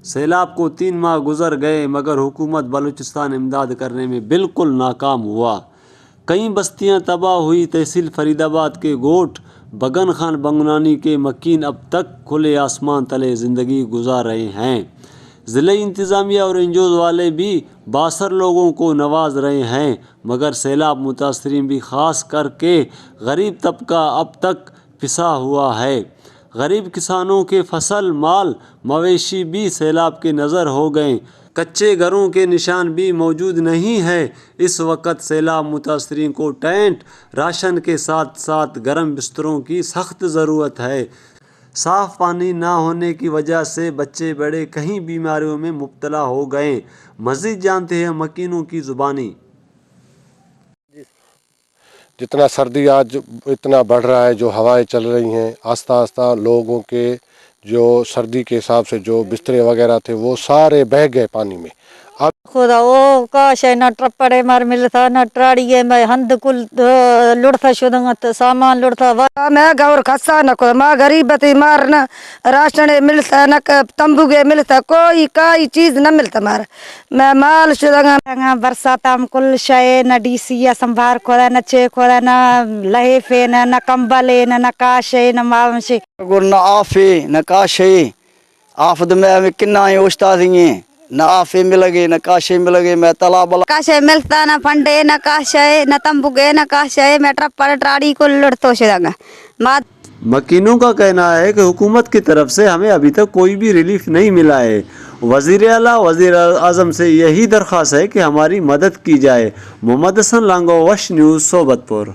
سیلاب کو 3 ماہ گزر گئے مگر حکومت بلوچستان امداد کرنے میں بالکل ناکام ہوا۔ کئی بستیاں تباہ ہوئی۔ تحصیل فرید آباد کے گوٹھ بگن خان بنگنانی کے مکین اب تک کھلے آسمان تلے زندگی گزار رہے ہیں۔ ضلعی انتظامیہ اور انجوز والے بھی باثر لوگوں کو نواز رہے ہیں مگر سیلاب متاثرین بھی خاص کر کے غریب طبقہ اب تک پسا ہوا ہے۔ غریب کسانوں کے فصل مال مویشی بھی سیلاب کے نظر ہو گئے۔ کچے گھروں کے نشان بھی موجود نہیں ہے۔ اس وقت سیلاب متاثرین کو ٹینٹ راشن کے ساتھ ساتھ گرم بستروں کی سخت ضرورت ہے۔ صاف پانی نہ ہونے کی وجہ سے بچے بڑے کئی بیماریوں میں مبتلا ہو گئے۔ مزید جانتے ہیں مکینوں کی زبانی۔ جتنا سردی آج اتنا بڑھ رہا ہے، جو ہوائیں چل رہی ہیں، آہستہ آہستہ لوگوں کے جو سردی کے حساب سے جو بسترے وغیرہ تھے وہ سارے بہہ گئے پانی میں۔ اب خدا وہ کاش ہے نہ ٹرپڑے مار ملتا نہ ٹراڑیے میں ہند کل لڑتا شدنگت سامان لڑتا میں گور خسا نہ کو ماں غریب تی مارنا راشن ملتا نہ تمبوگے ملتا کوئی کائی چیز نہ ملتا مار میں مال شدنگا برسات ہم کل شے نہ ڈی سی سنبھار کھودا نہ چے کھودا نہ لہفے نہ کمبلے نہ کاشے نہ ماوشے گر نہ آفے نہ کاشے آفد میں کنا استادیں نہ آفے مل گئے نہ کاشے مل گئے میں تالاب کاشے ملتا نہ پنڈے نہ کاشے نہ تمبوگے نہ کاشے میں ٹرپڑ ٹراڑی کو لڑتو شدنگا۔ مکینوں کا کہنا ہے کہ حکومت کی طرف سے ہمیں ابھی تک کوئی بھی ریلیف نہیں ملا ہے۔ وزیر اعلیٰ وزیر اعظم سے یہی درخواست ہے کہ ہماری مدد کی جائے۔ محمد حسن لانگو، وش نیوز، صوبت پور۔